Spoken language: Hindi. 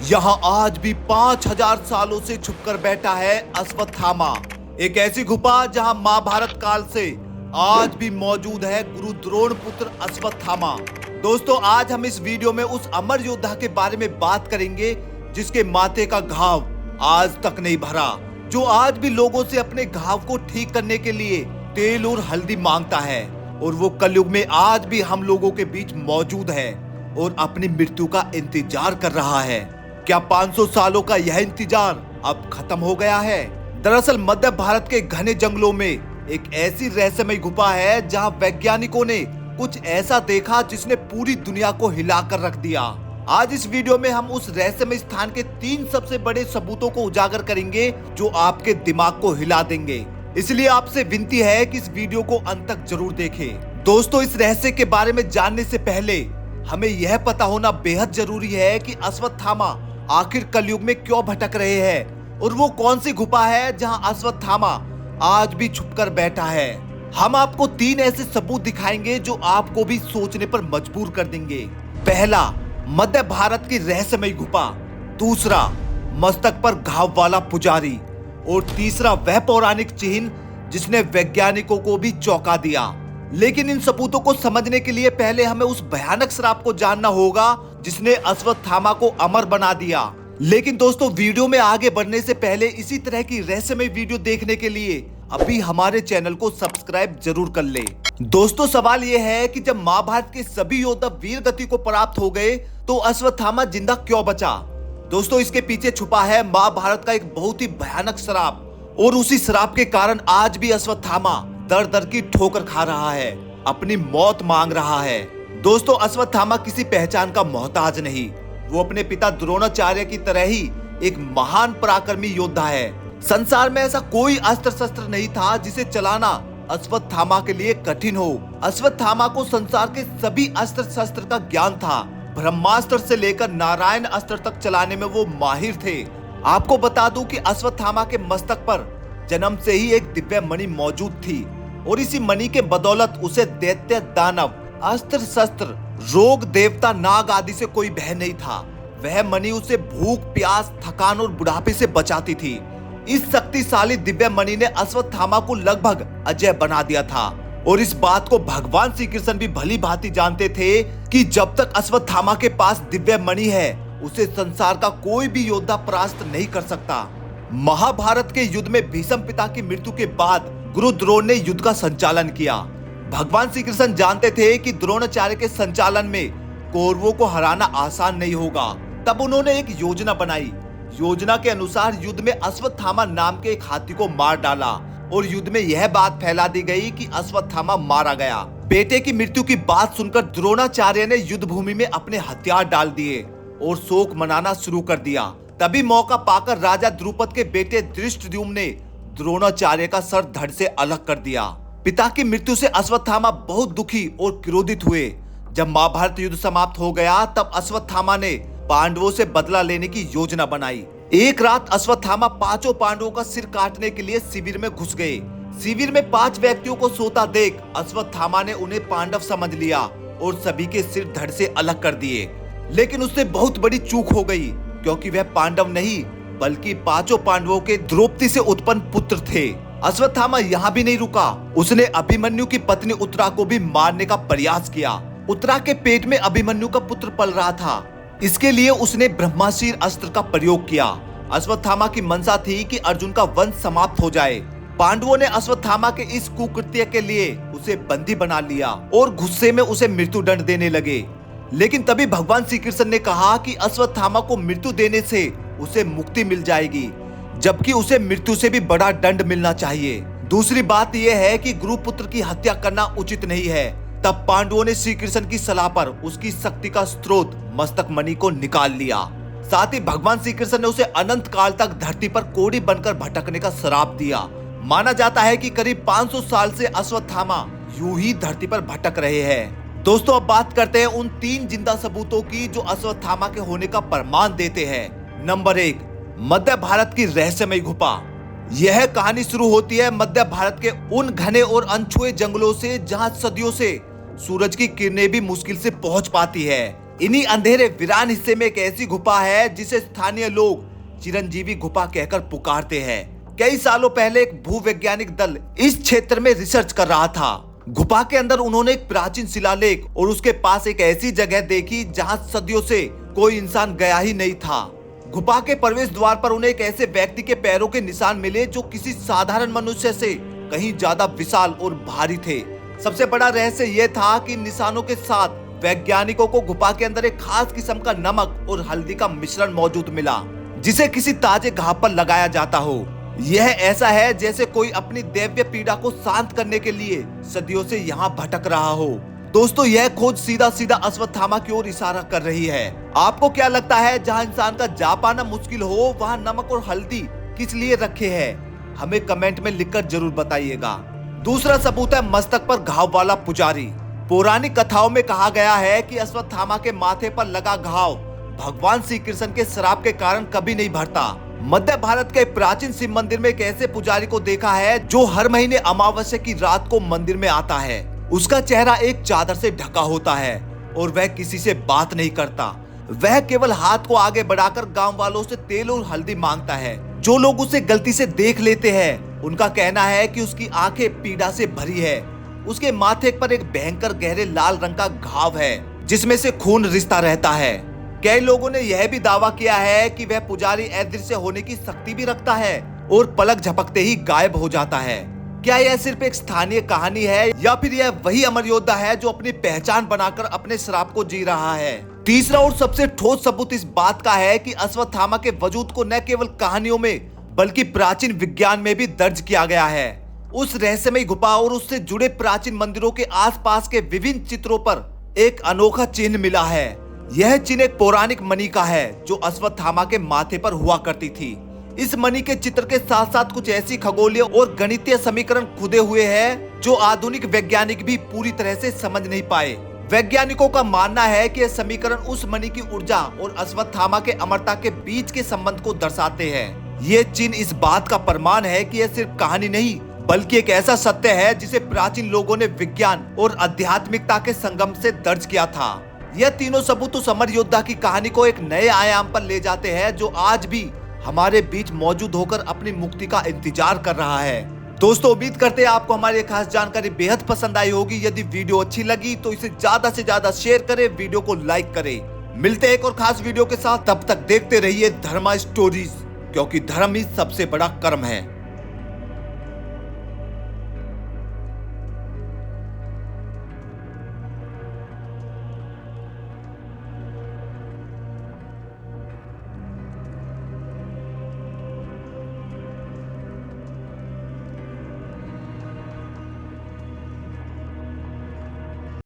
यहाँ आज भी 5000 सालों से छुपकर बैठा है अश्वत्थामा। एक ऐसी गुफा जहाँ महाभारत काल से आज भी मौजूद है गुरु द्रोण पुत्र अश्वत्थामा। दोस्तों, आज हम इस वीडियो में उस अमर योद्धा के बारे में बात करेंगे जिसके माथे का घाव आज तक नहीं भरा, जो आज भी लोगों से अपने घाव को ठीक करने के लिए तेल और हल्दी मांगता है, और वो कलयुग में आज भी हम लोगों के बीच मौजूद है और अपनी मृत्यु का इंतजार कर रहा है। क्या 500 सालों का यह इंतजार अब खत्म हो गया है? दरअसल मध्य भारत के घने जंगलों में एक ऐसी रहस्यमय गुफा है जहां वैज्ञानिकों ने कुछ ऐसा देखा जिसने पूरी दुनिया को हिलाकर रख दिया। आज इस वीडियो में हम उस रहस्यमय स्थान के 3 सबसे बड़े सबूतों को उजागर करेंगे जो आपके दिमाग को हिला देंगे। इसलिए आपसे विनती है कि इस वीडियो को अंत तक जरूर देखें। दोस्तों, इस रहस्य के बारे में जानने से पहले हमें यह पता होना बेहद जरूरी है कि अश्वत्थामा आखिर कलयुग में क्यों भटक रहे हैं और वो कौन सी गुफा है जहां अश्वत्थामा आज भी छुपकर बैठा है। हम आपको 3 ऐसे सबूत दिखाएंगे जो आपको भी सोचने पर मजबूर कर देंगे। पहला, मध्य भारत की रहस्यमय गुफा। दूसरा, मस्तक पर घाव वाला पुजारी। और तीसरा, वह पौराणिक चिन्ह जिसने वैज्ञानिकों को भी चौंका दिया। लेकिन इन सबूतों को समझने के लिए पहले हमें उस भयानक श्राप को जानना होगा जिसने अश्वत्थामा को अमर बना दिया। लेकिन दोस्तों, वीडियो में आगे बढ़ने से पहले इसी तरह की रहस्यमय वीडियो देखने के लिए अभी हमारे चैनल को सब्सक्राइब जरूर कर ले। दोस्तों, सवाल यह है कि जब महाभारत के सभी योद्धा वीर गति को प्राप्त हो गए तो अश्वत्थामा जिंदा क्यों बचा? दोस्तों, इसके पीछे छुपा है महाभारत का एक बहुत ही भयानक श्राप, और उसी श्राप के कारण आज भी अश्वत्थामा दर दर की ठोकर खा रहा है, अपनी मौत मांग रहा है। दोस्तों, अश्वत्थामा किसी पहचान का मोहताज नहीं। वो अपने पिता द्रोणाचार्य की तरह ही एक महान पराक्रमी योद्धा है। संसार में ऐसा कोई अस्त्र शस्त्र नहीं था जिसे चलाना अश्वत्थामा के लिए कठिन हो। अश्वत्थामा को संसार के सभी अस्त्र शस्त्र का ज्ञान था। ब्रह्मास्त्र से लेकर नारायण अस्त्र तक चलाने में वो माहिर थे। आपको बता दूं कि अश्वत्थामा के मस्तक पर जन्म से ही एक दिव्य मणि मौजूद थी, और इसी मणि के बदौलत उसे दैत्य, दानव, अस्त्र शस्त्र, रोग, देवता, नाग आदि से कोई भय नहीं था। वह मणि उसे भूख, प्यास, थकान और बुढ़ापे से बचाती थी। इस शक्तिशाली दिव्य मणि ने अश्वत्थामा को लगभग अजय बना दिया था, और इस बात को भगवान श्री कृष्ण भी भली भांति जानते थे कि जब तक अश्वत्थामा के पास दिव्य मणि है उसे संसार का कोई भी योद्धा परास्त नहीं कर सकता। महाभारत के युद्ध में भीष्म पिता की मृत्यु के बाद गुरु द्रोण ने युद्ध का संचालन किया। भगवान श्री कृष्ण जानते थे कि द्रोणाचार्य के संचालन में कौरवों को हराना आसान नहीं होगा। तब उन्होंने एक योजना बनाई। योजना के अनुसार युद्ध में अश्वत्थामा नाम के एक हाथी को मार डाला, और युद्ध में यह बात फैला दी गई कि अश्वत्थामा मारा गया। बेटे की मृत्यु की बात सुनकर द्रोणाचार्य ने युद्ध भूमि में अपने हथियार डाल दिए और शोक मनाना शुरू कर दिया। तभी मौका पाकर राजा द्रुपद के बेटे धृष्टद्युम्न ने द्रोणाचार्य का सर धड़ से अलग कर दिया। पिता की मृत्यु से अश्वत्थामा बहुत दुखी और क्रोधित हुए। जब महाभारत युद्ध समाप्त हो गया तब अश्वत्थामा ने पांडवों से बदला लेने की योजना बनाई। एक रात अश्वत्थामा 5 पांडवों का सिर काटने के लिए शिविर में घुस गए। शिविर में 5 व्यक्तियों को सोता देख अश्वत्थामा ने उन्हें पांडव समझ लिया और सभी के सिर धड़ से अलग कर दिए। लेकिन उससे बहुत बड़ी चूक हो गई, क्योंकि वह पांडव नहीं बल्कि 5 पांडवों के द्रौपदी से उत्पन्न पुत्र थे। अश्वत्थामा यहाँ भी नहीं रुका। उसने अभिमन्यु की पत्नी उत्तरा को भी मारने का प्रयास किया। उत्तरा के पेट में अभिमन्यु का पुत्र पल रहा था। इसके लिए उसने ब्रह्मास्त्र अस्त्र का प्रयोग किया। अश्वत्थामा की मंशा थी कि अर्जुन का वंश समाप्त हो जाए। पांडवों ने अश्वत्थामा के इस कुकृत्य के लिए उसे बंदी बना लिया और गुस्से में उसे मृत्यु दंड देने लगे। लेकिन तभी भगवान श्री कृष्ण ने कहा कि अश्वत्थामा को मृत्यु देने से उसे मुक्ति मिल जाएगी, जबकि उसे मृत्यु से भी बड़ा दंड मिलना चाहिए। दूसरी बात यह है कि गुरुपुत्र की हत्या करना उचित नहीं है। तब पांडवों ने श्री कृष्ण की सलाह पर उसकी शक्ति का स्रोत मस्तक मणि को निकाल लिया। साथ ही भगवान श्री कृष्ण ने उसे अनंत काल तक धरती पर कोढ़ी बनकर भटकने का श्राप दिया। माना जाता है कि करीब 500 साल से अश्वत्थामा यूं ही धरती पर भटक रहे हैं। दोस्तों, अब बात करते हैं उन 3 जिंदा सबूतों की जो अश्वत्थामा के होने का प्रमाण देते हैं। नंबर 1, मध्य भारत की रहस्यमय गुफा। यह कहानी शुरू होती है मध्य भारत के उन घने और अनछुए जंगलों से जहां सदियों से सूरज की किरणें भी मुश्किल से पहुंच पाती है। इन्हीं अंधेरे वीरान हिस्से में एक ऐसी गुफा है जिसे स्थानीय लोग चिरंजीवी गुफा कहकर पुकारते हैं। कई सालों पहले एक भूवैज्ञानिक दल इस क्षेत्र में रिसर्च कर रहा था। गुफा के अंदर उन्होंने एक प्राचीन शिलालेख और उसके पास एक ऐसी जगह देखी जहां सदियों से कोई इंसान गया ही नहीं था। गुफा के प्रवेश द्वार पर उन्हें एक ऐसे व्यक्ति के पैरों के निशान मिले जो किसी साधारण मनुष्य से कहीं ज्यादा विशाल और भारी थे। सबसे बड़ा रहस्य यह था कि निशानों के साथ वैज्ञानिकों को गुफा के अंदर एक खास किस्म का नमक और हल्दी का मिश्रण मौजूद मिला, जिसे किसी ताजे घाव पर लगाया जाता हो। यह ऐसा है जैसे कोई अपनी दैव्य पीड़ा को शांत करने के लिए सदियों से यहाँ भटक रहा हो। दोस्तों, यह खोज सीधा सीधा अश्वत्थामा की ओर इशारा कर रही है। आपको क्या लगता है, जहाँ इंसान का जा पाना मुश्किल हो वहाँ नमक और हल्दी किस लिए रखे हैं? हमें कमेंट में लिखकर जरूर बताइएगा। दूसरा सबूत है मस्तक पर घाव वाला पुजारी। पौराणिक कथाओं में कहा गया है कि अश्वत्थामा के माथे पर लगा घाव भगवान श्री कृष्ण के श्राप के कारण कभी नहीं भरता। मध्य भारत के प्राचीन शिव मंदिर में एक ऐसे पुजारी को देखा है जो हर महीने अमावस्या की रात को मंदिर में आता है। उसका चेहरा एक चादर से ढका होता है और वह किसी से बात नहीं करता। वह केवल हाथ को आगे बढ़ाकर गांव वालों से तेल और हल्दी मांगता है। जो लोग उसे गलती से देख लेते हैं उनका कहना है कि उसकी आंखें पीड़ा से भरी है। उसके माथे पर एक भयंकर गहरे लाल रंग का घाव है जिसमें से खून रिसता रहता है। कई लोगों ने यह भी दावा किया है कि वह पुजारी अदृश्य होने की शक्ति भी रखता है और पलक झपकते ही गायब हो जाता है। क्या यह सिर्फ एक स्थानीय कहानी है या फिर यह वही अमर योद्धा है जो अपनी पहचान बनाकर अपने श्राप को जी रहा है? तीसरा और सबसे ठोस सबूत इस बात का है कि अश्वत्थामा के वजूद को न केवल कहानियों में बल्कि प्राचीन विज्ञान में भी दर्ज किया गया है। उस रहस्यमय गुफा और उससे जुड़े प्राचीन मंदिरों के आसपास के विभिन्न चित्रों पर एक अनोखा चिन्ह मिला है। यह चिन्ह एक पौराणिक मणि का है जो अश्वत्थामा के माथे पर हुआ करती थी। इस मणि के चित्र के साथ साथ कुछ ऐसी खगोलीय और गणितीय समीकरण खुदे हुए हैं जो आधुनिक वैज्ञानिक भी पूरी तरह से समझ नहीं पाए। वैज्ञानिकों का मानना है कि यह समीकरण उस मणि की ऊर्जा और अश्वत्थामा के अमरता के बीच के संबंध को दर्शाते हैं। ये चिन्ह इस बात का प्रमाण है कि यह सिर्फ कहानी नहीं बल्कि एक ऐसा सत्य है जिसे प्राचीन लोगों ने विज्ञान और आध्यात्मिकता के संगम से दर्ज किया था। यह तीनों सबूत उस अमर योद्धा की कहानी को एक नए आयाम पर ले जाते हैं जो आज भी हमारे बीच मौजूद होकर अपनी मुक्ति का इंतजार कर रहा है। दोस्तों, उम्मीद करते हैं आपको हमारी ये खास जानकारी बेहद पसंद आई होगी। यदि वीडियो अच्छी लगी तो इसे ज्यादा से ज्यादा शेयर करें, वीडियो को लाइक करें। मिलते हैं एक और खास वीडियो के साथ, तब तक देखते रहिए धर्मा स्टोरीज, क्योंकि धर्म ही सबसे बड़ा कर्म है।